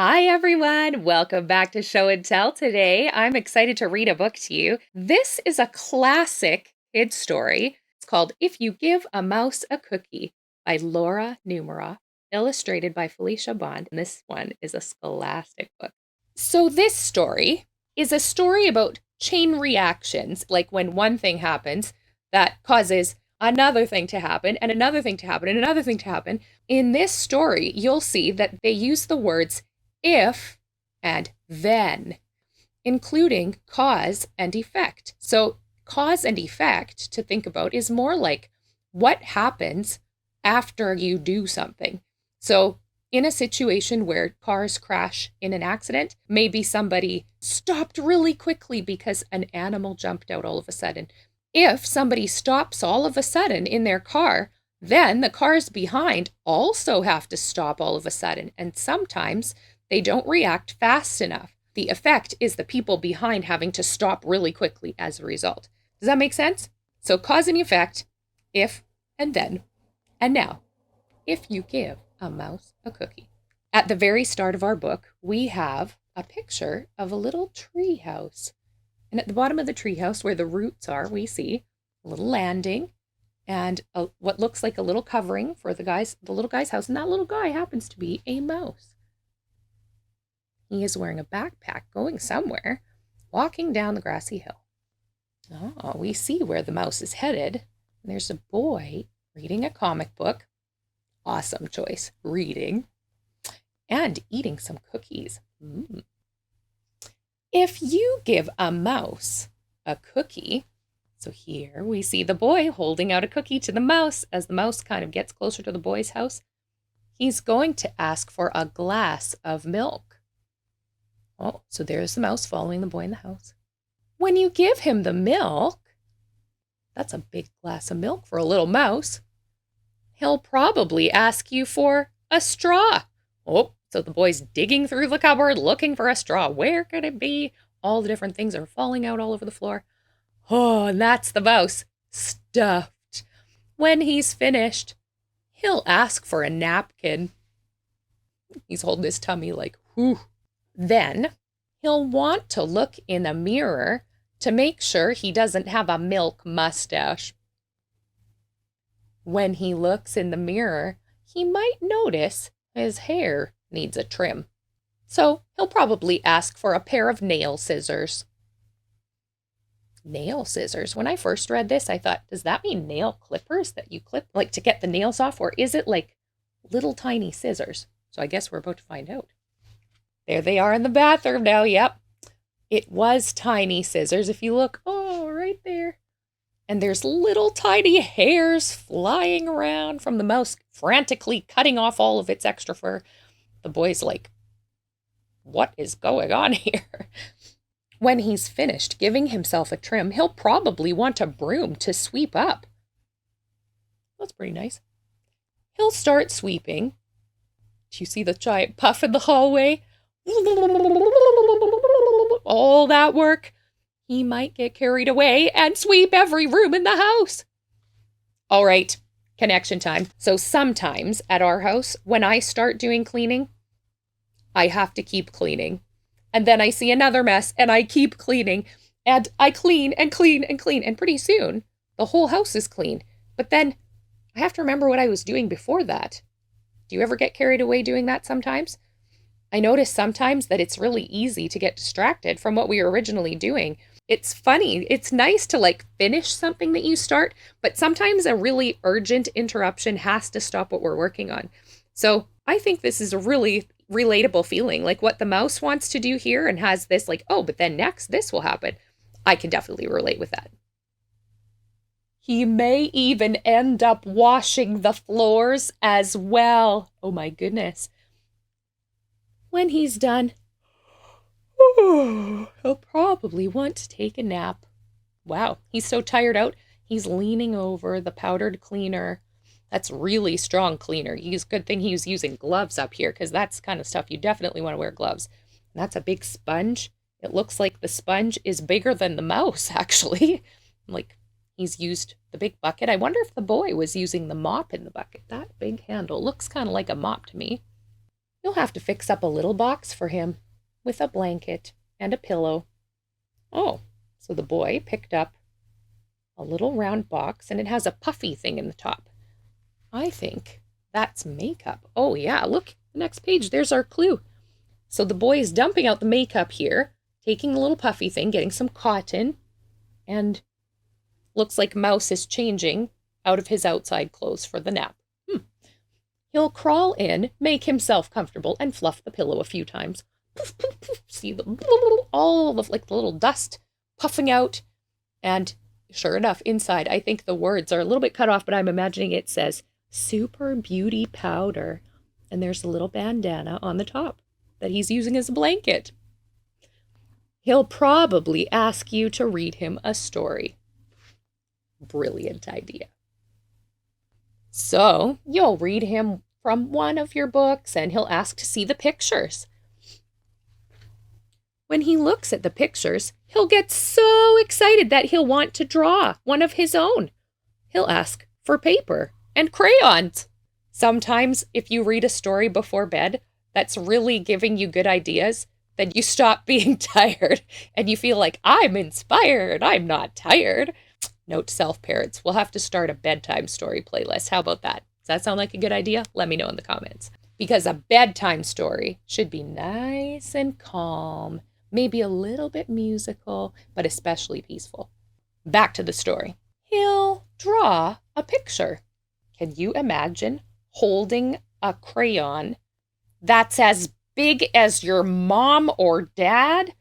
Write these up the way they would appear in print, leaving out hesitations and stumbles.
Hi, everyone. Welcome back to Show and Tell. Today, I'm excited to read a book to you. This is a classic kid story. It's called If You Give a Mouse a Cookie by Laura Numeroff, illustrated by Felicia Bond. And this one is a scholastic book. So this story is a story about chain reactions, like when one thing happens that causes another thing to happen and another thing to happen and another thing to happen. In this story, you'll see that they use the words if and then, including cause and effect. So cause and effect, to think about, is more like what happens after you do something. So in a situation where cars crash in an accident, maybe somebody stopped really quickly because an animal jumped out all of a sudden. If somebody stops all of a sudden in their car, then the cars behind also have to stop all of a sudden. And sometimes they don't react fast enough. The effect is the people behind having to stop really quickly as a result. Does that make sense? So cause and effect, if and then. And now, if you give a mouse a cookie. At the very start of our book, we have a picture of a little tree house. And at the bottom of the tree house, where the roots are, we see a little landing and what looks like a little covering for the little guy's house. And that little guy happens to be a mouse. He is wearing a backpack going somewhere, walking down the grassy hill. Oh, we see where the mouse is headed. There's a boy reading a comic book. Awesome choice. Reading and eating some cookies. If you give a mouse a cookie, so here we see the boy holding out a cookie to the mouse as the mouse kind of gets closer to the boy's house. He's going to ask for a glass of milk. Oh, so there's the mouse following the boy in the house. When you give him the milk, that's a big glass of milk for a little mouse, he'll probably ask you for a straw. Oh, so the boy's digging through the cupboard looking for a straw. Where could it be? All the different things are falling out all over the floor. Oh, and that's the mouse, stuffed. When he's finished, he'll ask for a napkin. He's holding his tummy like, whew. Then he'll want to look in a mirror to make sure he doesn't have a milk mustache. When he looks in the mirror, he might notice his hair needs a trim. So he'll probably ask for a pair of nail scissors. Nail scissors. When I first read this, I thought, does that mean nail clippers that you clip like to get the nails off? Or is it like little tiny scissors? So I guess we're about to find out. There they are in the bathroom now. Yep. It was tiny scissors. If you look, right there. And there's little tiny hairs flying around from the mouse, frantically cutting off all of its extra fur. The boy's like, what is going on here? When he's finished giving himself a trim, he'll probably want a broom to sweep up. That's pretty nice. He'll start sweeping. Do you see the giant puff in the hallway? All that work. He might get carried away and sweep every room in the house. All right, connection time. So sometimes at our house, when I start doing cleaning, I have to keep cleaning. And then I see another mess and I keep cleaning. And I clean and clean and clean. And pretty soon, the whole house is clean. But then I have to remember what I was doing before that. Do you ever get carried away doing that sometimes? I notice sometimes that it's really easy to get distracted from what we were originally doing. It's funny. It's nice to finish something that you start, but sometimes a really urgent interruption has to stop what we're working on. So I think this is a really relatable feeling, like what the mouse wants to do here and has this but then next this will happen. I can definitely relate with that. He may even end up washing the floors as well. Oh my goodness. When he's done, he'll probably want to take a nap. Wow, he's so tired out, he's leaning over the powdered cleaner. That's really strong cleaner. Good thing he was using gloves up here because that's kind of stuff you definitely want to wear gloves. And that's a big sponge. It looks like the sponge is bigger than the mouse, actually. He's used the big bucket. I wonder if the boy was using the mop in the bucket. That big handle looks kind of like a mop to me. You'll have to fix up a little box for him with a blanket and a pillow. Oh, so the boy picked up a little round box, and it has a puffy thing in the top. I think that's makeup. Oh, yeah, look, the next page, there's our clue. So the boy is dumping out the makeup here, taking the little puffy thing, getting some cotton, and looks like Mouse is changing out of his outside clothes for the nap. He'll crawl in, make himself comfortable, and fluff the pillow a few times. Poof, poof, poof. See all of like the little dust puffing out. And sure enough, inside, I think the words are a little bit cut off, but I'm imagining it says Super Beauty Powder. And there's a little bandana on the top that he's using as a blanket. He'll probably ask you to read him a story. Brilliant idea. So you'll read him from one of your books, and he'll ask to see the pictures. When he looks at the pictures, he'll get so excited that he'll want to draw one of his own. He'll ask for paper and crayons. Sometimes if you read a story before bed that's really giving you good ideas, then you stop being tired and you feel like, I'm inspired, I'm not tired. Note to self, parents, we'll have to start a bedtime story playlist. How about that? Does that sound like a good idea? Let me know in the comments. Because a bedtime story should be nice and calm, maybe a little bit musical, but especially peaceful. Back to the story. He'll draw a picture. Can you imagine holding a crayon that's as big as your mom or dad?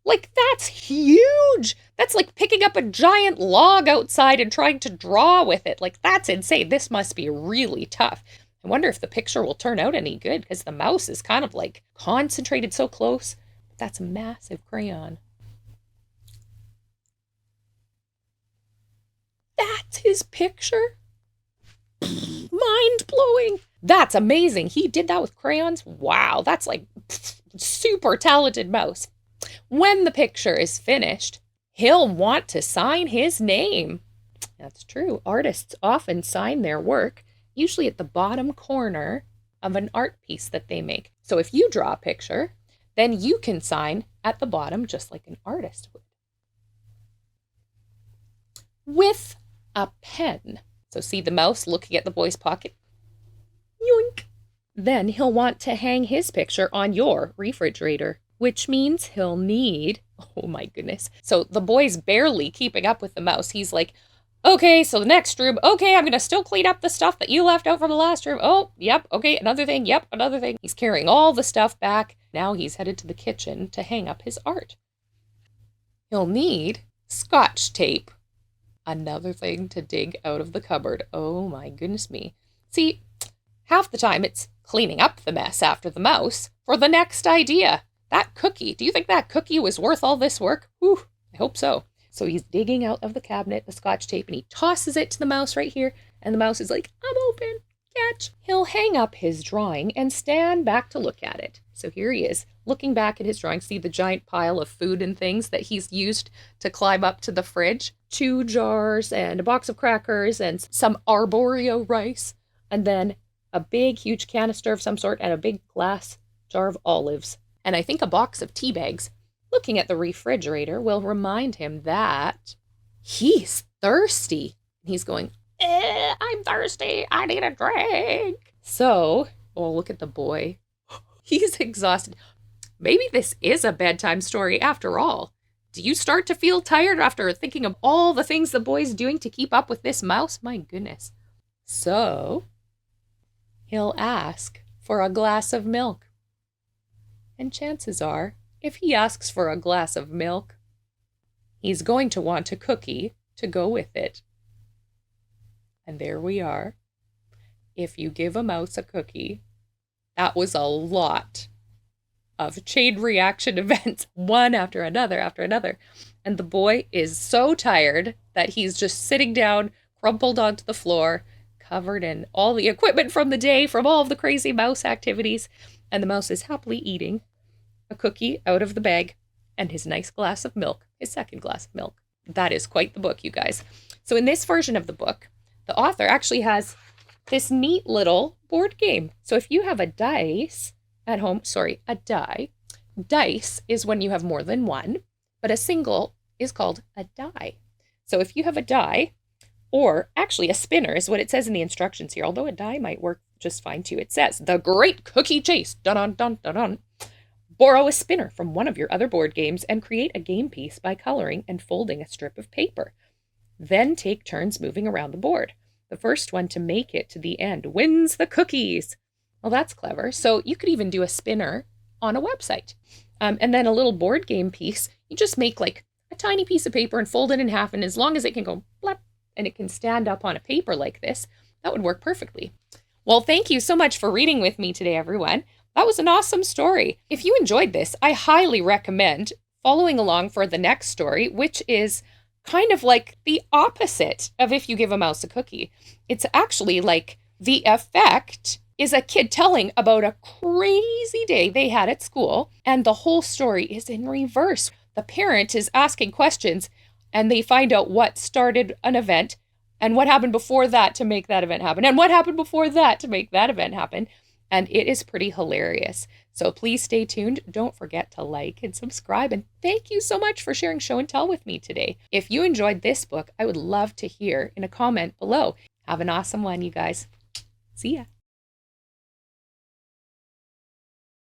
Like, that's huge. That's like picking up a giant log outside and trying to draw with it. Like, that's insane. This must be really tough. I wonder if the picture will turn out any good because the mouse is kind of like concentrated so close. But that's a massive crayon. That's his picture? Mind-blowing. That's amazing. He did that with crayons? Wow, that's like super talented mouse. When the picture is finished, he'll want to sign his name. That's true. Artists often sign their work, usually at the bottom corner of an art piece that they make. So if you draw a picture, then you can sign at the bottom just like an artist would. With a pen. So see the mouse looking at the boy's pocket? Yoink! Then he'll want to hang his picture on your refrigerator, which means he'll need, oh my goodness. So the boy's barely keeping up with the mouse. He's like, okay, so the next room. Okay, I'm going to still clean up the stuff that you left out from the last room. Oh, yep, okay, another thing. Yep, another thing. He's carrying all the stuff back. Now he's headed to the kitchen to hang up his art. He'll need Scotch tape. Another thing to dig out of the cupboard. Oh my goodness me. See, half the time it's cleaning up the mess after the mouse for the next idea. That cookie, do you think that cookie was worth all this work? Whew, I hope so. So he's digging out of the cabinet the Scotch tape and he tosses it to the mouse right here. And the mouse is like, I'm open, catch. He'll hang up his drawing and stand back to look at it. So here he is, looking back at his drawing. See the giant pile of food and things that he's used to climb up to the fridge? 2 jars and a box of crackers and some arborio rice. And then a big, huge canister of some sort and a big glass jar of olives. And I think a box of tea bags. Looking at the refrigerator will remind him that he's thirsty. He's going, I'm thirsty. I need a drink. So, oh, look at the boy. He's exhausted. Maybe this is a bedtime story after all. Do you start to feel tired after thinking of all the things the boy's doing to keep up with this mouse? My goodness. So, he'll ask for a glass of milk. And chances are, if he asks for a glass of milk, he's going to want a cookie to go with it. And there we are. If you give a mouse a cookie, that was a lot of chain reaction events, one after another after another. And the boy is so tired that he's just sitting down, crumpled onto the floor, covered in all the equipment from the day, from all of the crazy mouse activities. And the mouse is happily eating a cookie out of the bag and his nice glass of milk, his second glass of milk. That is quite the book, you guys. So in this version of the book, the author actually has this neat little board game. So if you have a dice at home, sorry, a die, dice is when you have more than one, but a single is called a die. So if you have a die, or actually a spinner is what it says in the instructions here, although a die might work just fine too. It says, the great cookie chase, dun-dun-dun-dun-dun. Borrow a spinner from one of your other board games and create a game piece by coloring and folding a strip of paper. Then take turns moving around the board. The first one to make it to the end wins the cookies. Well, that's clever. So you could even do a spinner on a website. And then a little board game piece, you just make like a tiny piece of paper and fold it in half. And as long as it can go blap and it can stand up on a paper like this, that would work perfectly. Well, thank you so much for reading with me today, everyone. That was an awesome story. If you enjoyed this, I highly recommend following along for the next story, which is kind of like the opposite of If You Give a Mouse a Cookie. It's actually like the effect is a kid telling about a crazy day they had at school, and the whole story is in reverse. The parent is asking questions, and they find out what started an event, and what happened before that to make that event happen, and what happened before that to make that event happen. And it is pretty hilarious. So please stay tuned. Don't forget to like and subscribe. And thank you so much for sharing show and tell with me today. If you enjoyed this book, I would love to hear in a comment below. Have an awesome one, you guys. See ya.